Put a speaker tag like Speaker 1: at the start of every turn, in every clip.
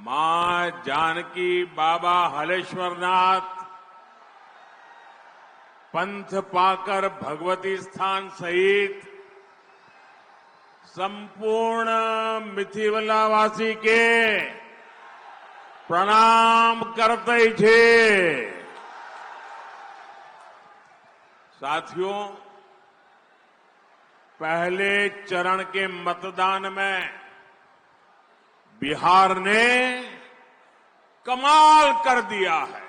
Speaker 1: मां जानकी बाबा हलेश्वरनाथ पंथ पाकर भगवती स्थान सहित संपूर्ण मिथिवलावासी के प्रणाम करते छे। साथियों, पहले चरण के मतदान में बिहार ने कमाल कर दिया है।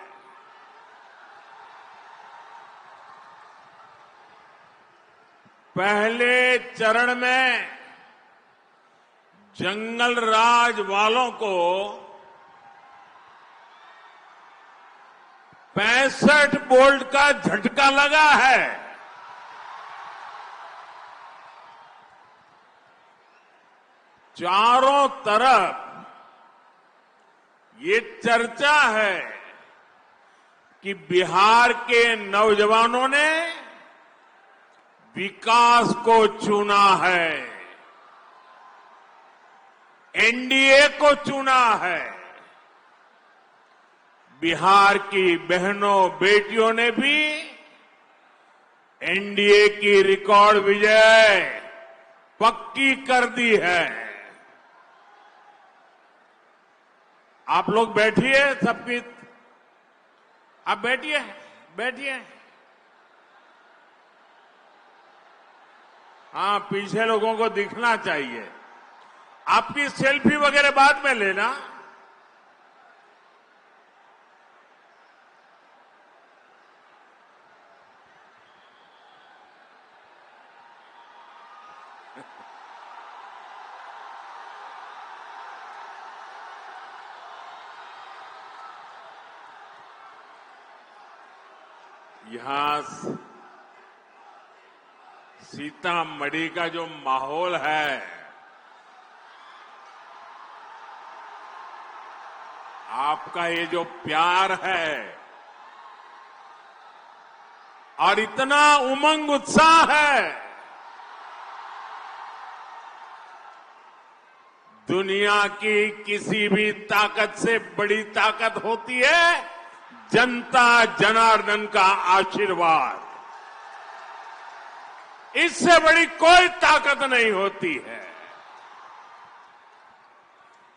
Speaker 1: पहले चरण में जंगल राज वालों को 65 वोल्ट का झटका लगा है। चारों तरफ ये चर्चा है कि बिहार के नौजवानों ने विकास को चुना है, एनडीए को चुना है। बिहार की बहनों बेटियों ने भी एनडीए की रिकॉर्ड विजय पक्की कर दी है। आप लोग बैठिए, सबकी आप बैठिए बैठिए। हाँ, पीछे लोगों को दिखना चाहिए। आपकी सेल्फी वगैरह बाद में लेना। यहां सीतामढ़ी का जो माहौल है, आपका ये जो प्यार है और इतना उमंग उत्साह है, दुनिया की किसी भी ताकत से बड़ी ताकत होती है जनता जनार्दन का आशीर्वाद। इससे बड़ी कोई ताकत नहीं होती है।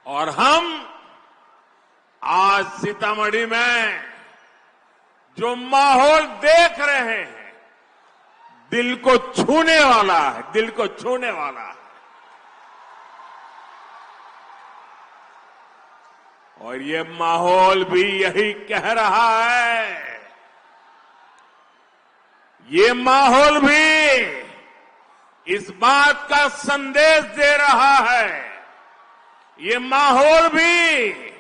Speaker 1: और हम आज सीतामढ़ी में जो माहौल देख रहे हैं, दिल को छूने वाला है, दिल को छूने वाला है। और ये माहौल भी यही कह रहा है, ये माहौल भी इस बात का संदेश दे रहा है, ये माहौल भी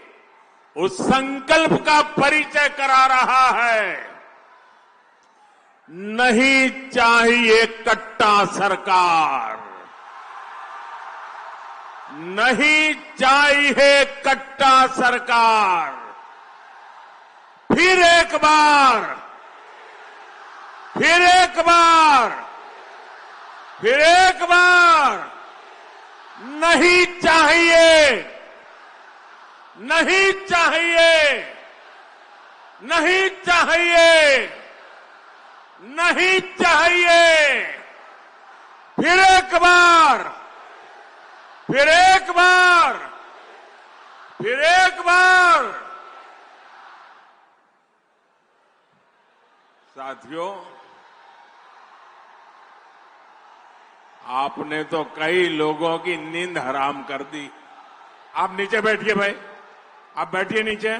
Speaker 1: उस संकल्प का परिचय करा रहा है, नहीं चाहिए कट्टा सरकार, नहीं चाहिए कट्टा सरकार। फिर एक बार, फिर एक बार, फिर एक बार, नहीं चाहिए, नहीं चाहिए, नहीं चाहिए, नहीं चाहिए। फिर एक बार, फिर एक बार, फिर एक बार। साथियों, आपने तो कई लोगों की नींद हराम कर दी। आप नीचे बैठिए भाई, आप बैठिए नीचे।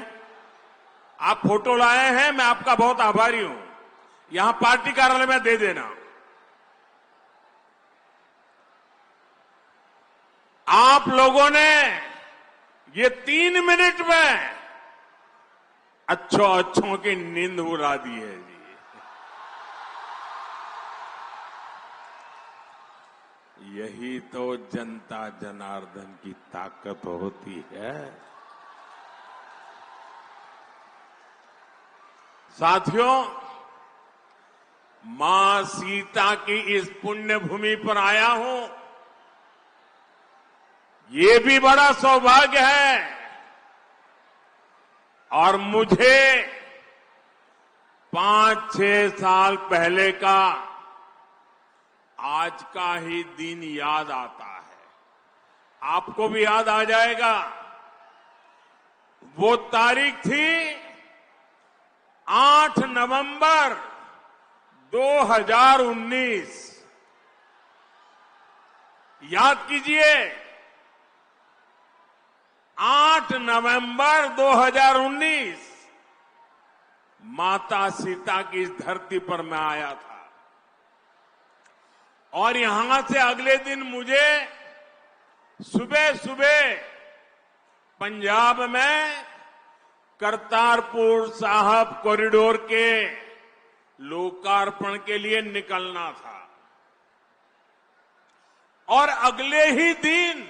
Speaker 1: आप फोटो लाए हैं, मैं आपका बहुत आभारी हूं। यहां पार्टी कार्यालय में दे देना। आप लोगों ने ये 3 मिनट में अच्छों की नींद उड़ा दी है जी। यही तो जनता जनार्दन की ताकत होती है। साथियों, मां सीता की इस पुण्य भूमि पर आया हूं। ये भी बड़ा सौभाग्य है और मुझे 5-6 साल पहले का आज का ही दिन याद आता है। आपको भी याद आ जाएगा। वो तारीख थी 8 नवंबर 2019। याद कीजिए, 8 नवंबर 2019 माता सीता की इस धरती पर मैं आया था। और यहां से अगले दिन मुझे सुबह सुबह पंजाब में करतारपुर साहब कॉरिडोर के लोकार्पण के लिए निकलना था। और अगले ही दिन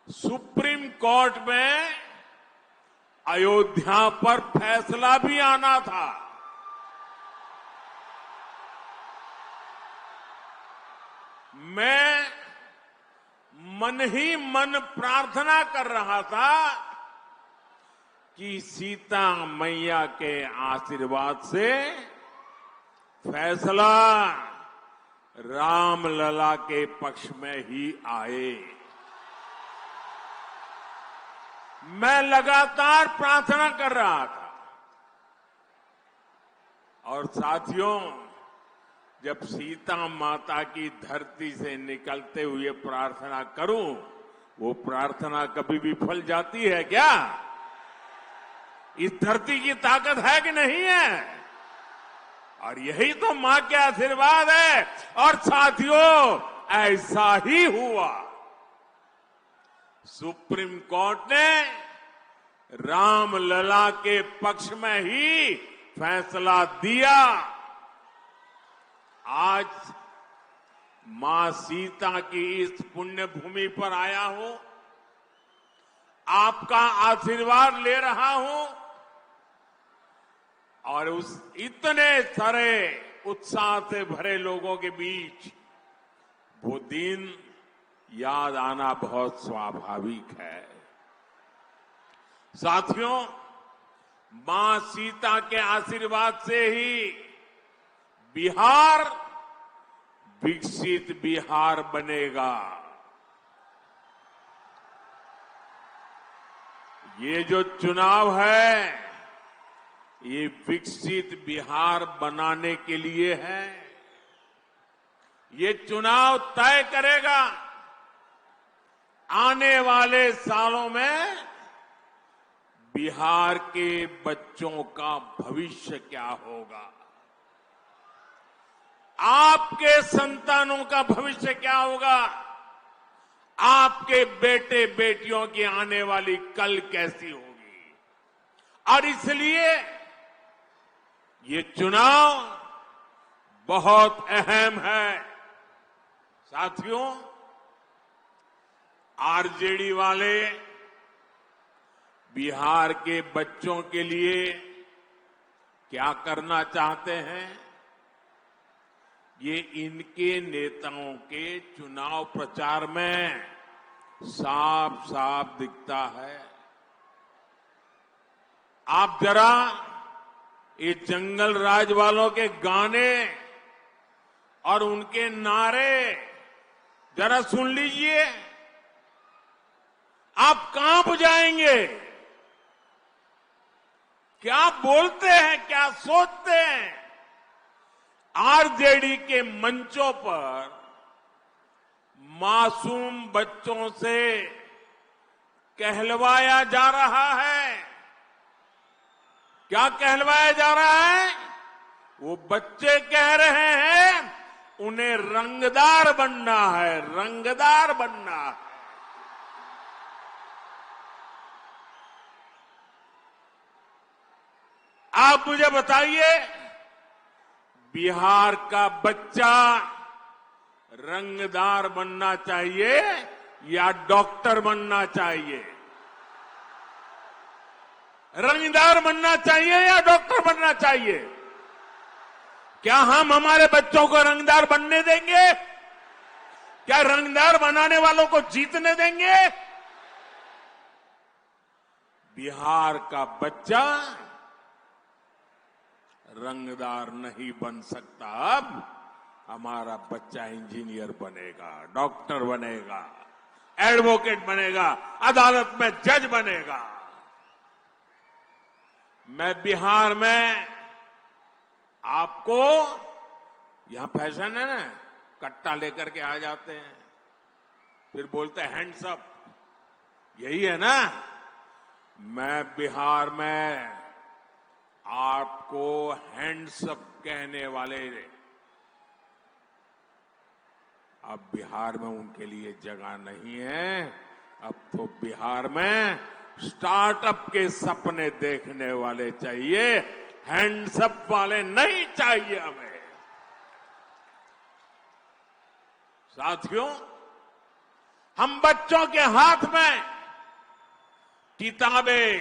Speaker 1: सुप्रीम कोर्ट में अयोध्या पर फैसला भी आना था। मैं मन ही मन प्रार्थना कर रहा था कि सीता मैया के आशीर्वाद से फैसला रामलला के पक्ष में ही आए। मैं लगातार प्रार्थना कर रहा था। और साथियों, जब सीता माता की धरती से निकलते हुए प्रार्थना करूं, वो प्रार्थना कभी भी फल जाती है क्या? इस धरती की ताकत है कि नहीं है? और यही तो मां के आशीर्वाद है। और साथियों, ऐसा ही हुआ। सुप्रीम कोर्ट ने रामलला के पक्ष में ही फैसला दिया। आज मां सीता की इस पुण्य भूमि पर आया हूं, आपका आशीर्वाद ले रहा हूं और उस इतने सारे उत्साह से भरे लोगों के बीच वो दिन याद आना बहुत स्वाभाविक है। साथियों, मां सीता के आशीर्वाद से ही बिहार विकसित बिहार बनेगा। ये जो चुनाव है, ये विकसित बिहार बनाने के लिए है। ये चुनाव तय करेगा आने वाले सालों में बिहार के बच्चों का भविष्य क्या होगा, आपके संतानों का भविष्य क्या होगा, आपके बेटे बेटियों की आने वाली कल कैसी होगी। और इसलिए ये चुनाव बहुत अहम है। साथियों, आरजेडी वाले बिहार के बच्चों के लिए क्या करना चाहते हैं, ये इनके नेताओं के चुनाव प्रचार में साफ साफ दिखता है। आप जरा ये जंगल राज वालों के गाने और उनके नारे जरा सुन लीजिए, आप कांप जाएंगे। क्या बोलते हैं, क्या सोचते हैं। आरजेडी के मंचों पर मासूम बच्चों से कहलवाया जा रहा है। क्या कहलवाया जा रहा है? वो बच्चे कह रहे हैं उन्हें रंगदार बनना है, रंगदार बनना है। आप मुझे बताइए, बिहार का बच्चा रंगदार बनना चाहिए या डॉक्टर बनना चाहिए? रंगदार बनना चाहिए या डॉक्टर बनना चाहिए? क्या हम हमारे बच्चों को रंगदार बनने देंगे? क्या रंगदार बनाने वालों को जीतने देंगे? बिहार का बच्चा रंगदार नहीं बन सकता। अब हमारा बच्चा इंजीनियर बनेगा, डॉक्टर बनेगा, एडवोकेट बनेगा, अदालत में जज बनेगा। मैं बिहार में आपको, यहां फैशन है ना, कट्टा लेकर के आ जाते हैं, फिर बोलते हैं हैंड्स अप, यही है ना। मैं बिहार में आपको हैंड्स अप कहने वाले, अब बिहार में उनके लिए जगह नहीं है। अब तो बिहार में स्टार्टअप के सपने देखने वाले चाहिए, हैंड्स अप वाले नहीं चाहिए हमें। साथियों, हम बच्चों के हाथ में किताबें,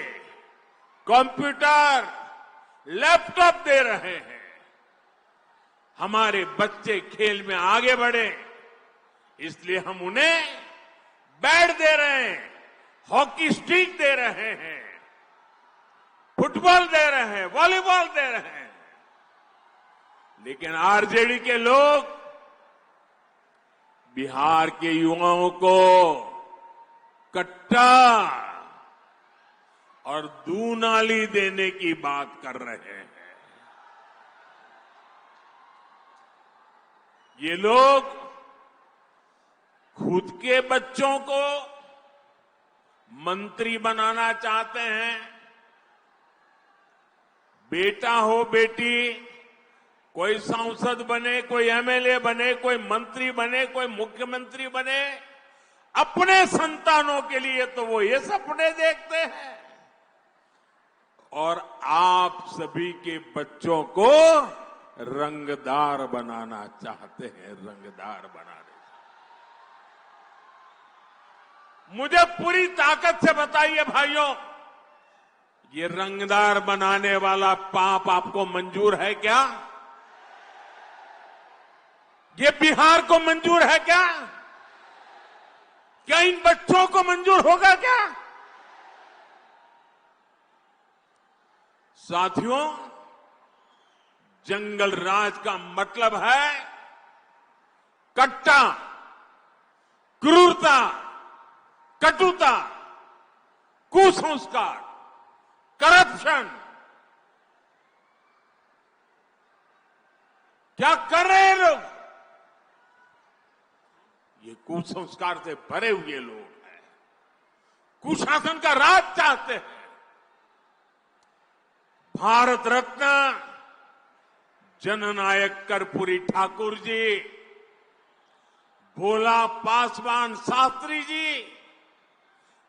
Speaker 1: कंप्यूटर, लैपटॉप दे रहे हैं। हमारे बच्चे खेल में आगे बढ़े, इसलिए हम उन्हें बैट दे रहे हैं, हॉकी स्टिक दे रहे हैं, फुटबॉल दे रहे हैं, वॉलीबॉल दे रहे हैं। लेकिन आरजेडी के लोग बिहार के युवाओं को कट्टा और दूनाली देने की बात कर रहे हैं। ये लोग खुद के बच्चों को मंत्री बनाना चाहते हैं। बेटा हो बेटी, कोई सांसद बने, कोई एमएलए बने, कोई मंत्री बने, कोई मुख्यमंत्री बने, अपने संतानों के लिए तो वो ये सपने देखते हैं, और आप सभी के बच्चों को रंगदार बनाना चाहते हैं, रंगदार बनाने। मुझे पूरी ताकत से बताइए भाइयों, ये रंगदार बनाने वाला पाप आपको मंजूर है क्या? ये बिहार को मंजूर है क्या? क्या इन बच्चों को मंजूर होगा क्या? साथियों, जंगल राज का मतलब है कट्टा, क्रूरता, कटुता, कुसंस्कार, करप्शन। क्या कर रहे हैं लोग? ये कुसंस्कार से भरे हुए लोग हैं, कुशासन का राज चाहते हैं। भारत रत्न जननायक कर्पूरी ठाकुर जी, भोला पासवान शास्त्री जी,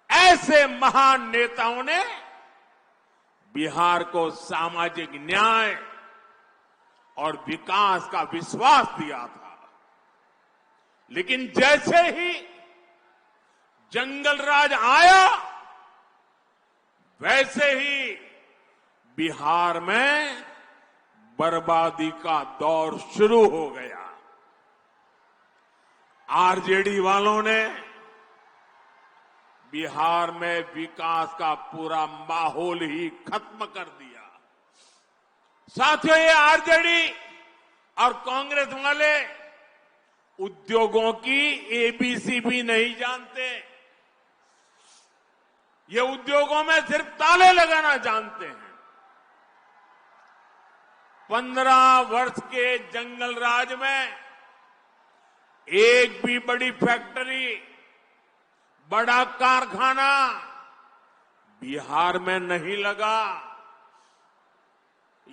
Speaker 1: ऐसे महान नेताओं ने बिहार को सामाजिक न्याय और विकास का विश्वास दिया था। लेकिन जैसे ही जंगल राज आया, वैसे ही बिहार में बर्बादी का दौर शुरू हो गया। आरजेडी वालों ने बिहार में विकास का पूरा माहौल ही खत्म कर दिया। साथियों, ये आरजेडी और कांग्रेस वाले उद्योगों की एबीसी भी नहीं जानते। ये उद्योगों में सिर्फ ताले लगाना जानते हैं। 15 वर्ष के जंगल राज में एक भी बड़ी फैक्ट्री, बड़ा कारखाना बिहार में नहीं लगा।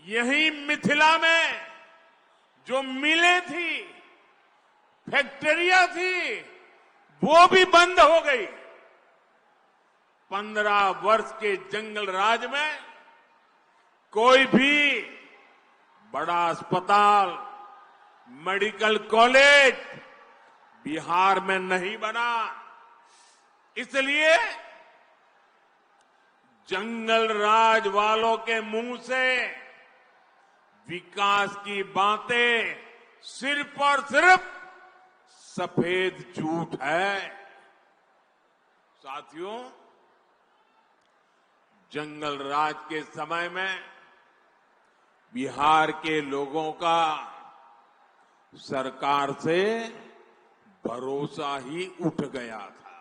Speaker 1: यहीं मिथिला में जो मिलें थी, फैक्ट्रियां थी, वो भी बंद हो गई। 15 वर्ष के जंगल राज में कोई भी बड़ा अस्पताल, मेडिकल कॉलेज बिहार में नहीं बना। इसलिए जंगल राज वालों के मुंह से विकास की बातें सिर्फ और सिर्फ सफेद झूठ है। साथियों, जंगल राज के समय में बिहार के लोगों का सरकार से भरोसा ही उठ गया था।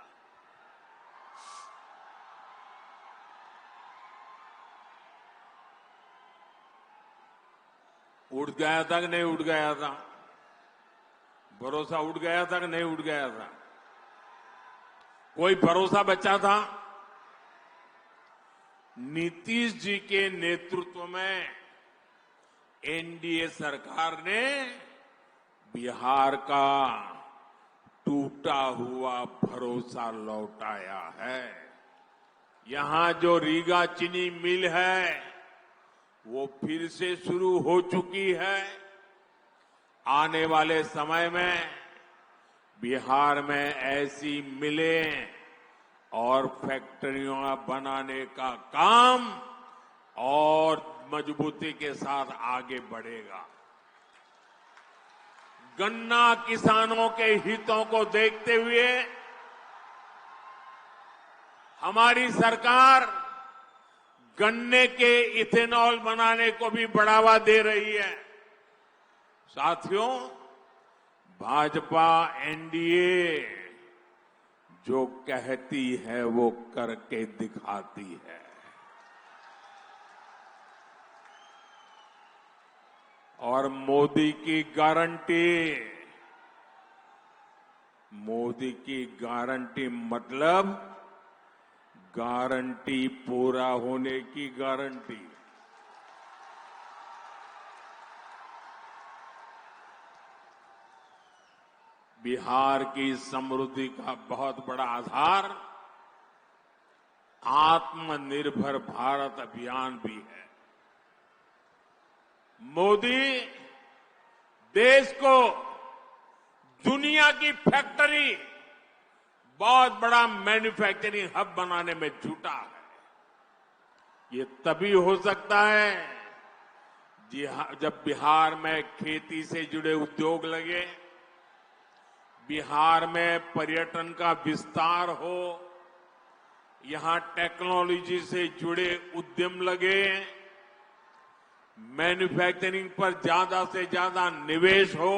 Speaker 1: उठ गया था कि नहीं उठ गया था? भरोसा उठ गया था कि नहीं उठ गया था? कोई भरोसा बचा था? नीतीश जी के नेतृत्व में एनडीए सरकार ने बिहार का टूटा हुआ भरोसा लौटाया है। यहां जो रीगा चीनी मिल है वो फिर से शुरू हो चुकी है। आने वाले समय में बिहार में ऐसी मिलें और फैक्ट्रियां बनाने का काम और मजबूती के साथ आगे बढ़ेगा। गन्ना किसानों के हितों को देखते हुए हमारी सरकार गन्ने के इथेनॉल बनाने को भी बढ़ावा दे रही है। साथियों, भाजपा एनडीए जो कहती है वो करके दिखाती है। और मोदी की गारंटी मतलब गारंटी पूरा होने की गारंटी। बिहार की समृद्धि का बहुत बड़ा आधार आत्मनिर्भर भारत अभियान भी है। मोदी देश को दुनिया की फैक्ट्री, बहुत बड़ा मैन्युफैक्चरिंग हब बनाने में जुटा है। ये तभी हो सकता है जब बिहार में खेती से जुड़े उद्योग लगे, बिहार में पर्यटन का विस्तार हो, यहां टेक्नोलॉजी से जुड़े उद्यम लगे, मैन्युफैक्चरिंग पर ज्यादा से ज्यादा निवेश हो।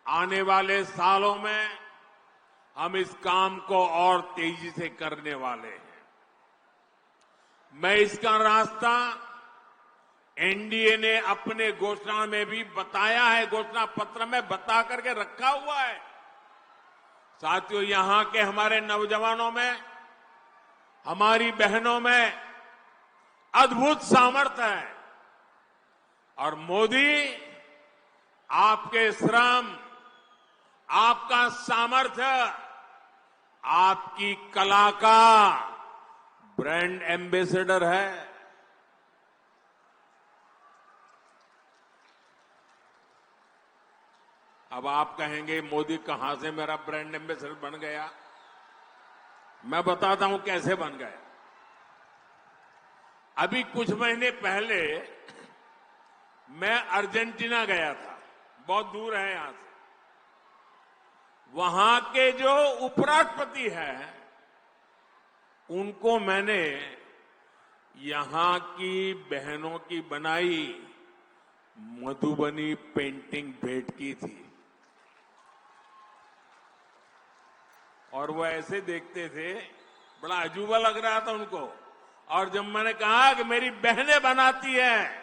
Speaker 1: आने वाले सालों में हम इस काम को और तेजी से करने वाले हैं। मैं इसका रास्ता एनडीए ने अपने घोषणा में भी बताया है, घोषणा पत्र में बता करके रखा हुआ है। साथियों, यहां के हमारे नौजवानों में, हमारी बहनों में अद्भुत सामर्थ्य है और मोदी आपके श्रम, आपका सामर्थ्य, आपकी कला का ब्रांड एम्बेसडर है। अब आप कहेंगे मोदी कहां से मेरा ब्रांड एम्बेसडर बन गया? मैं बताता हूं कैसे बन गया। अभी कुछ महीने पहले मैं अर्जेंटीना गया था, बहुत दूर है यहां से। वहां के जो उपराष्ट्रपति हैं, उनको मैंने यहां की बहनों की बनाई मधुबनी पेंटिंग भेंट की थी। और वो ऐसे देखते थे, बड़ा अजूबा लग रहा था उनको। और जब मैंने कहा कि मेरी बहनें बनाती हैं,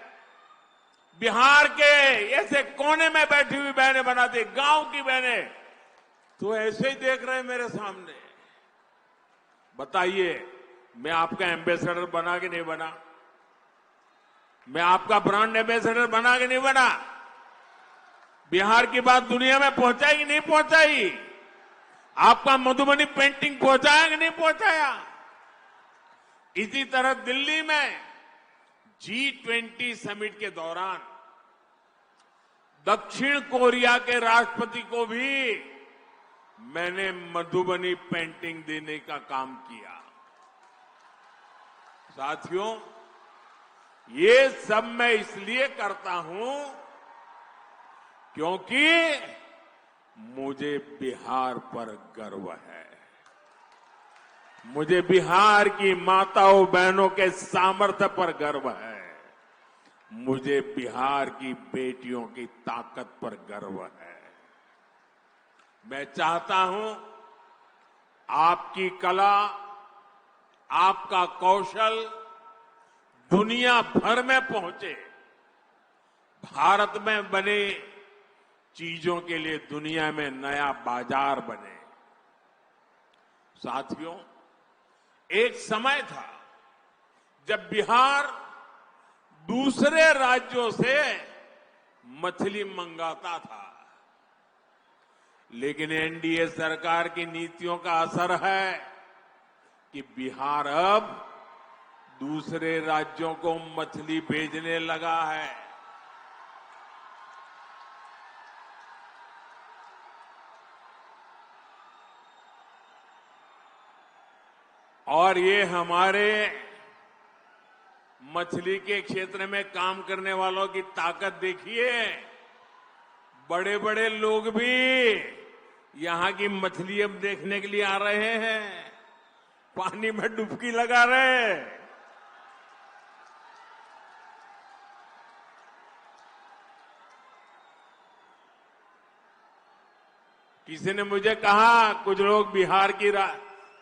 Speaker 1: बिहार के ऐसे कोने में बैठी हुई बहनें बनाती, गांव की बहनें, तो ऐसे ही देख रहे मेरे सामने। बताइए, मैं आपका एम्बेसडर बना कि नहीं बना? मैं आपका ब्रांड एम्बेसडर बना कि नहीं बना? बिहार की बात दुनिया में पहुंचाई कि नहीं पहुंचाई? आपका मधुबनी पेंटिंग पहुंचाया कि नहीं पहुंचाया? इसी तरह दिल्ली में G20 समिट के दौरान दक्षिण कोरिया के राष्ट्रपति को भी मैंने मधुबनी पेंटिंग देने का काम किया। साथियों, ये सब मैं इसलिए करता हूं क्योंकि मुझे बिहार पर गर्व है। मुझे बिहार की माताओं बहनों के सामर्थ्य पर गर्व है। मुझे बिहार की बेटियों की ताकत पर गर्व है। मैं चाहता हूं आपकी कला, आपका कौशल दुनिया भर में पहुंचे। भारत में बने चीजों के लिए दुनिया में नया बाजार बने। साथियों, एक समय था जब बिहार दूसरे राज्यों से मछली मंगाता था, लेकिन एनडीए सरकार की नीतियों का असर है कि बिहार अब दूसरे राज्यों को मछली भेजने लगा है। और ये हमारे मछली के क्षेत्र में काम करने वालों की ताकत देखिए। बड़े बड़े लोग भी यहां की मछली अब देखने के लिए आ रहे हैं, पानी में डुबकी लगा रहे हैं। किसी ने मुझे कहा कुछ लोग बिहार की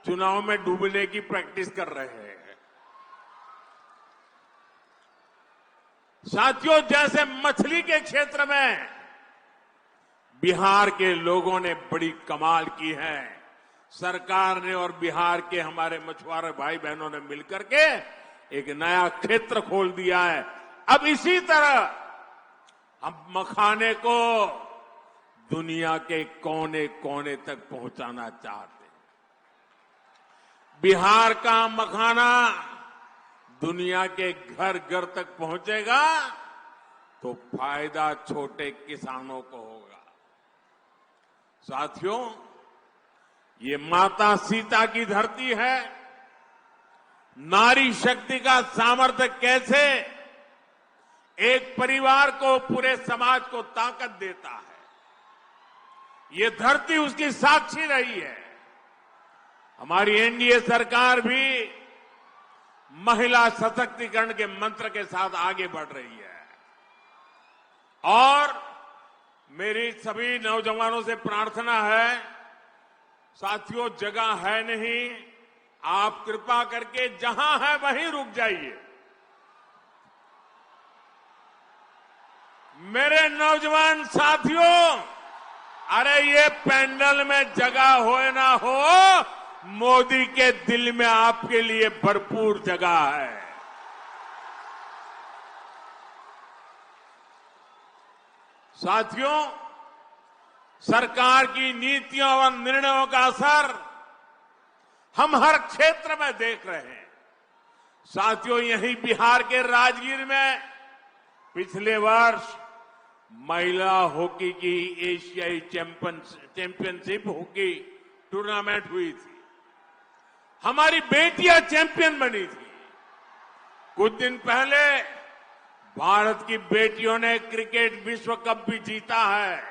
Speaker 1: चुनाव में डूबने की प्रैक्टिस कर रहे हैं। साथियों, जैसे मछली के क्षेत्र में बिहार के लोगों ने बड़ी कमाल की है, सरकार ने और बिहार के हमारे मछुआरे भाई बहनों ने मिलकर के एक नया क्षेत्र खोल दिया है। अब इसी तरह हम मखाने को दुनिया के कोने कोने तक पहुंचाना चाहते हैं। बिहार का मखाना दुनिया के घर घर तक पहुंचेगा तो फायदा छोटे किसानों को होगा। साथियों, ये माता सीता की धरती है। नारी शक्ति का सामर्थ्य कैसे एक परिवार को, पूरे समाज को ताकत देता है, ये धरती उसकी साक्षी रही है। हमारी एनडीए सरकार भी महिला सशक्तिकरण के मंत्र के साथ आगे बढ़ रही है। और मेरी सभी नौजवानों से प्रार्थना है, साथियों, जगह है नहीं, आप कृपा करके जहां है वहीं रुक जाइए। मेरे नौजवान साथियों, अरे ये पैंडल में जगह हो ना हो, मोदी के दिल में आपके लिए भरपूर जगह है। साथियों, सरकार की नीतियों और निर्णयों का असर हम हर क्षेत्र में देख रहे हैं। साथियों, यहीं बिहार के राजगीर में पिछले वर्ष महिला हॉकी की एशियाई चैंपियनशिप हॉकी टूर्नामेंट हुई थी। हमारी बेटियां चैंपियन बनी थी। कुछ दिन पहले भारत की बेटियों ने क्रिकेट विश्व कप भी जीता है।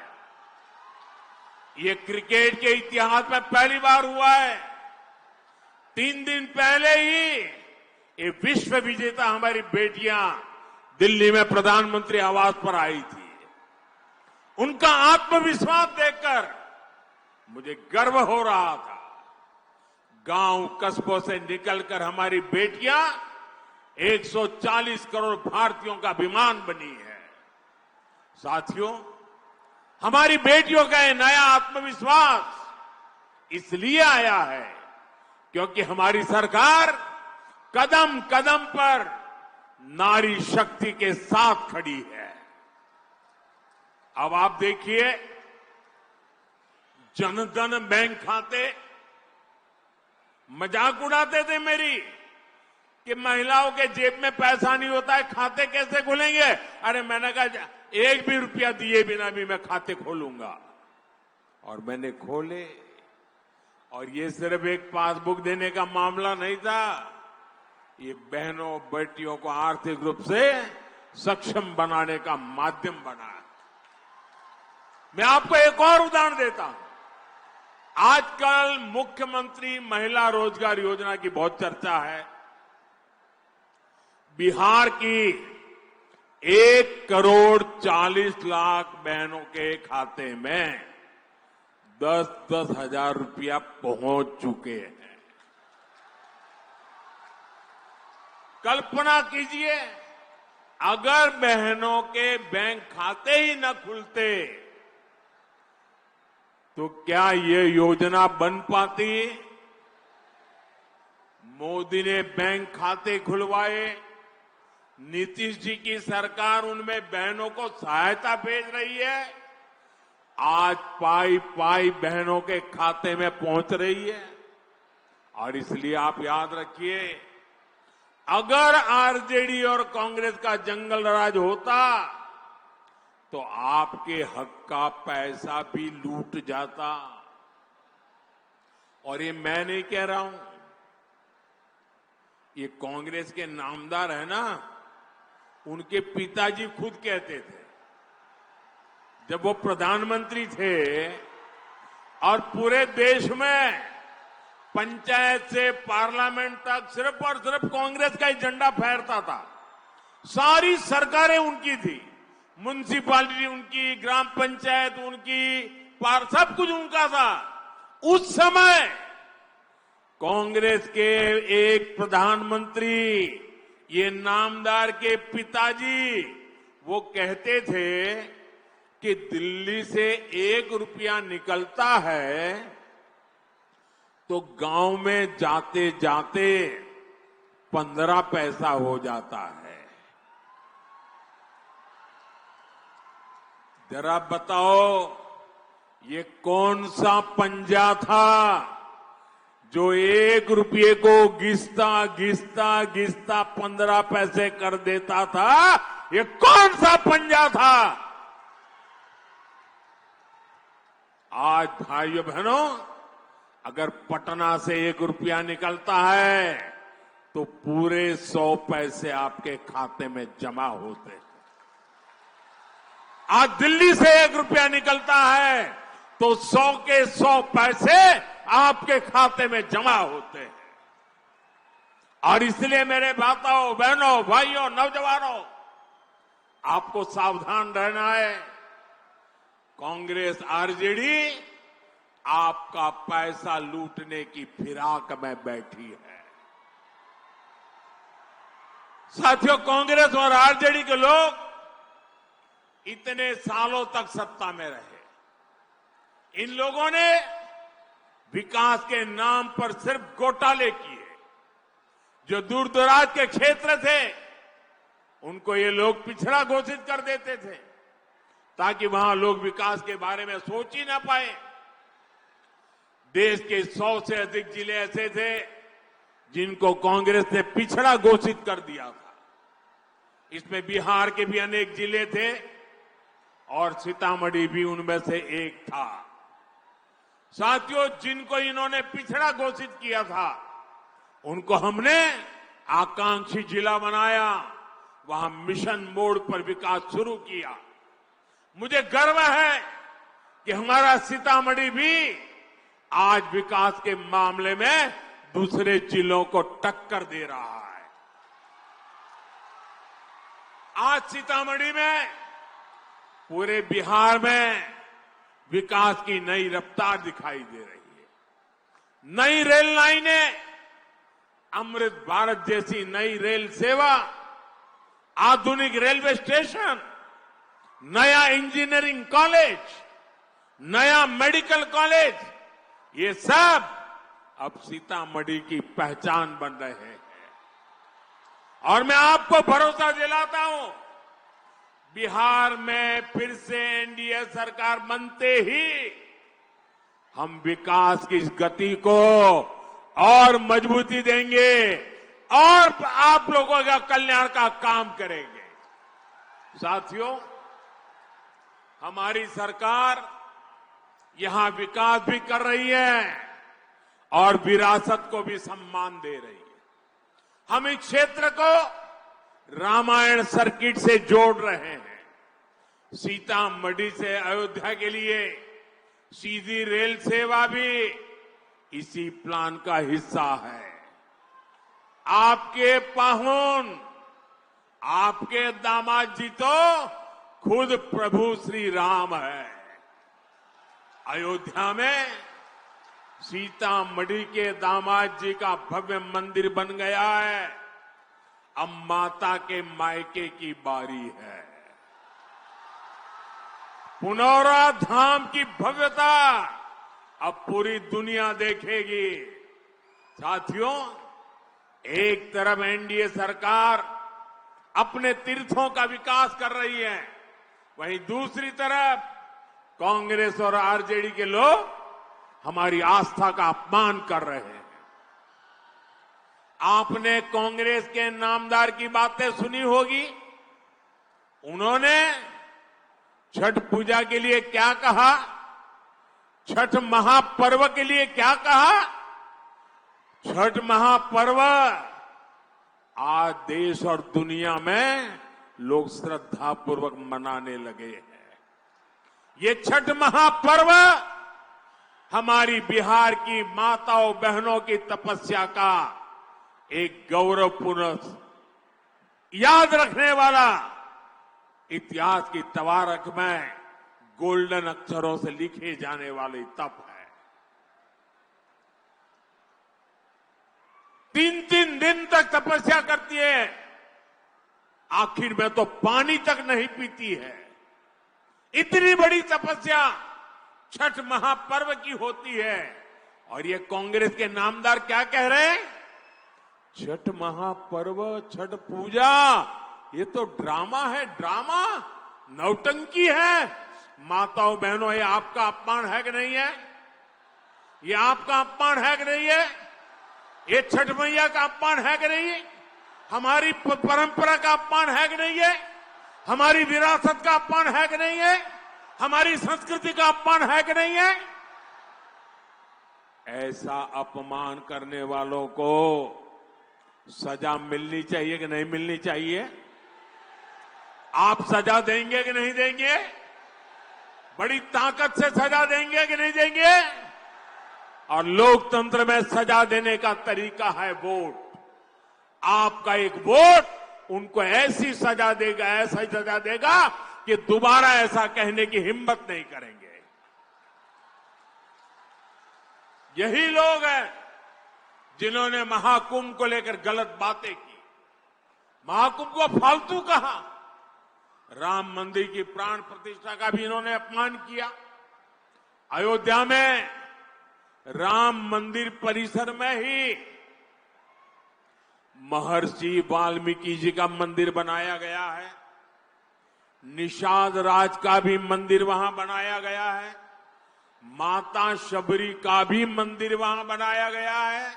Speaker 1: ये क्रिकेट के इतिहास में पहली बार हुआ है। 3 दिन पहले ही ये विश्व विजेता हमारी बेटियां दिल्ली में प्रधानमंत्री आवास पर आई थी। उनका आत्मविश्वास देखकर मुझे गर्व हो रहा था। गांव कस्बों से निकलकर हमारी बेटियां 140 करोड़ भारतीयों का अभिमान बनी है। साथियों, हमारी बेटियों का ये नया आत्मविश्वास इसलिए आया है क्योंकि हमारी सरकार कदम कदम पर नारी शक्ति के साथ खड़ी है। अब आप देखिए, जनधन बैंक खाते, मजाक उड़ाते थे मेरी कि महिलाओं के जेब में पैसा नहीं होता है, खाते कैसे खुलेंगे। अरे मैंने कहा 1 भी रुपया दिए बिना भी मैं खाते खोलूंगा, और मैंने खोले। और ये सिर्फ एक पासबुक देने का मामला नहीं था, ये बहनों बेटियों को आर्थिक रूप से सक्षम बनाने का माध्यम बना। मैं आपको एक और उदाहरण देता हूं। आजकल मुख्यमंत्री महिला रोजगार योजना की बहुत चर्चा है। बिहार की 1,40,00,000 बहनों के खाते में 10-10 हजार रुपया पहुंच चुके हैं। कल्पना कीजिए, अगर बहनों के बैंक खाते ही न खुलते तो क्या ये योजना बन पाती? मोदी ने बैंक खाते खुलवाए, नीतीश जी की सरकार उनमें बहनों को सहायता भेज रही है। आज पाई पाई बहनों के खाते में पहुंच रही है। और इसलिए आप याद रखिए, अगर आरजेडी और कांग्रेस का जंगल राज होता तो आपके हक का पैसा भी लूट जाता। और ये मैं नहीं कह रहा हूं, ये कांग्रेस के नामदार है ना, उनके पिताजी खुद कहते थे जब वो प्रधानमंत्री थे और पूरे देश में पंचायत से पार्लियामेंट तक सिर्फ और सिर्फ कांग्रेस का ही झंडा फहरता था। सारी सरकारें उनकी थी, म्युनिसिपैलिटी उनकी, ग्राम पंचायत उनकी, सब कुछ उनका था। उस समय कांग्रेस के एक प्रधानमंत्री, ये नामदार के पिताजी, वो कहते थे कि दिल्ली से 1 रुपया निकलता है तो गांव में जाते जाते 15 पैसा हो जाता है। जरा बताओ, ये कौन सा पंजा था जो 1 रुपये को घिसता घिसता घिसता 15 पैसे कर देता था? ये कौन सा पंजा था? आज भाइयों बहनों, अगर पटना से 1 रुपया निकलता है तो पूरे 100 पैसे आपके खाते में जमा होते हैं। आज दिल्ली से 1 रुपया निकलता है तो 100 के 100 पैसे आपके खाते में जमा होते हैं। और इसलिए मेरे माताओं, बहनों, भाइयों, नौजवानों, आपको सावधान रहना है। कांग्रेस, आरजेडी आपका पैसा लूटने की फिराक में बैठी है। साथियों, कांग्रेस और आरजेडी के लोग इतने सालों तक सत्ता में रहे। इन लोगों ने विकास के नाम पर सिर्फ घोटाले किए। जो दूर दराज के क्षेत्र थे उनको ये लोग पिछड़ा घोषित कर देते थे ताकि वहां लोग विकास के बारे में सोच ही ना पाए। देश के 100 से अधिक जिले ऐसे थे जिनको कांग्रेस ने पिछड़ा घोषित कर दिया था। इसमें बिहार के भी अनेक जिले थे और सीतामढ़ी भी उनमें से एक था। साथियों, जिनको इन्होंने पिछड़ा घोषित किया था उनको हमने आकांक्षी जिला बनाया, वहां मिशन मोड पर विकास शुरू किया। मुझे गर्व है कि हमारा सीतामढ़ी भी आज विकास के मामले में दूसरे जिलों को टक्कर दे रहा है। आज सीतामढ़ी में पूरे बिहार में विकास की नई रफ्तार दिखाई दे रही है। नई रेल लाइनें, अमृत भारत जैसी नई रेल सेवा, आधुनिक रेलवे स्टेशन, नया इंजीनियरिंग कॉलेज, नया मेडिकल कॉलेज, ये सब अब सीतामढ़ी की पहचान बन रहे हैं। और मैं आपको भरोसा दिलाता हूं, बिहार में फिर से एनडीए सरकार बनते ही हम विकास की इस गति को और मजबूती देंगे और आप लोगों का कल्याण का काम करेंगे। साथियों, हमारी सरकार यहां विकास भी कर रही है और विरासत को भी सम्मान दे रही है। हम इस क्षेत्र को रामायण सर्किट से जोड़ रहे हैं। सीतामढ़ी से अयोध्या के लिए सीधी रेल सेवा भी इसी प्लान का हिस्सा है। आपके पाहुन, आपके दामाद जी तो खुद प्रभु श्री राम है। अयोध्या में सीतामढ़ी के दामाद जी का भव्य मंदिर बन गया है। अब माता के मायके की बारी है। पुनौरा धाम की भव्यता अब पूरी दुनिया देखेगी। साथियों, एक तरफ एनडीए सरकार अपने तीर्थों का विकास कर रही है, वहीं दूसरी तरफ कांग्रेस और आरजेडी के लोग हमारी आस्था का अपमान कर रहे हैं। आपने कांग्रेस के नामदार की बातें सुनी होगी। उन्होंने छठ पूजा के लिए क्या कहा, छठ महापर्व के लिए क्या कहा। छठ महापर्व आज देश और दुनिया में लोग श्रद्धापूर्वक मनाने लगे हैं। ये छठ महापर्व हमारी बिहार की माताओं बहनों की तपस्या का एक गौरवपूर्ण याद रखने वाला इतिहास की तवारख में गोल्डन अक्षरों से लिखे जाने वाली तप है। 3-3 दिन तक तपस्या करती है, आखिर में तो पानी तक नहीं पीती है। इतनी बड़ी तपस्या छठ महापर्व की होती है और ये कांग्रेस के नामदार क्या कह रहे हैं? छठ महापर्व, छठ पूजा ये तो ड्रामा है, ड्रामा, नौटंकी है। माताओं बहनों, ये आपका अपमान है कि नहीं है? ये आपका अपमान है कि नहीं है? ये छठ मैया का अपमान है कि नहीं है? हमारी परंपरा का अपमान है कि नहीं है? हमारी विरासत का अपमान है कि नहीं है? हमारी संस्कृति का अपमान है कि नहीं है? ऐसा अपमान करने वालों को सजा मिलनी चाहिए कि नहीं मिलनी चाहिए? आप सजा देंगे कि नहीं देंगे? बड़ी ताकत से सजा देंगे कि नहीं देंगे? और लोकतंत्र में सजा देने का तरीका है वोट। आपका एक वोट उनको ऐसी सजा देगा, ऐसा सजा देगा कि दोबारा ऐसा कहने की हिम्मत नहीं करेंगे। यही लोग हैं जिन्होंने महाकुंभ को लेकर गलत बातें की, महाकुंभ को फालतू कहा, राम मंदिर की प्राण प्रतिष्ठा का भी इन्होंने अपमान किया। अयोध्या में राम मंदिर परिसर में ही महर्षि वाल्मीकि जी का मंदिर बनाया गया है। निषाद राज का भी मंदिर वहां बनाया गया है। माता शबरी का भी मंदिर वहां बनाया गया है।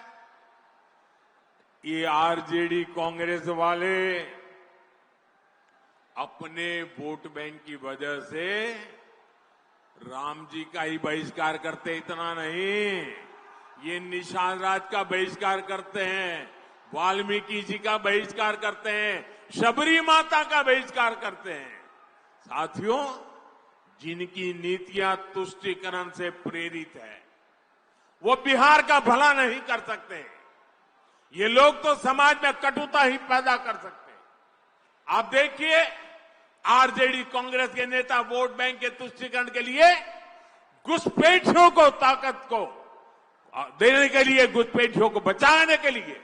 Speaker 1: ये आरजेडी कांग्रेस वाले अपने वोट बैंक की वजह से राम जी का ही बहिष्कार करते, इतना नहीं, ये निषाद राज का बहिष्कार करते हैं, वाल्मीकि जी का बहिष्कार करते हैं, शबरी माता का बहिष्कार करते हैं। साथियों, जिनकी नीतियां तुष्टीकरण से प्रेरित है, वो बिहार का भला नहीं कर सकते। ये लोग तो समाज में कटुता ही पैदा कर सकते हैं। आप देखिए, आरजेडी कांग्रेस के नेता वोट बैंक के तुष्टीकरण के लिए घुसपैठियों को ताकत को देने के लिए, घुसपैठियों को बचाने के लिए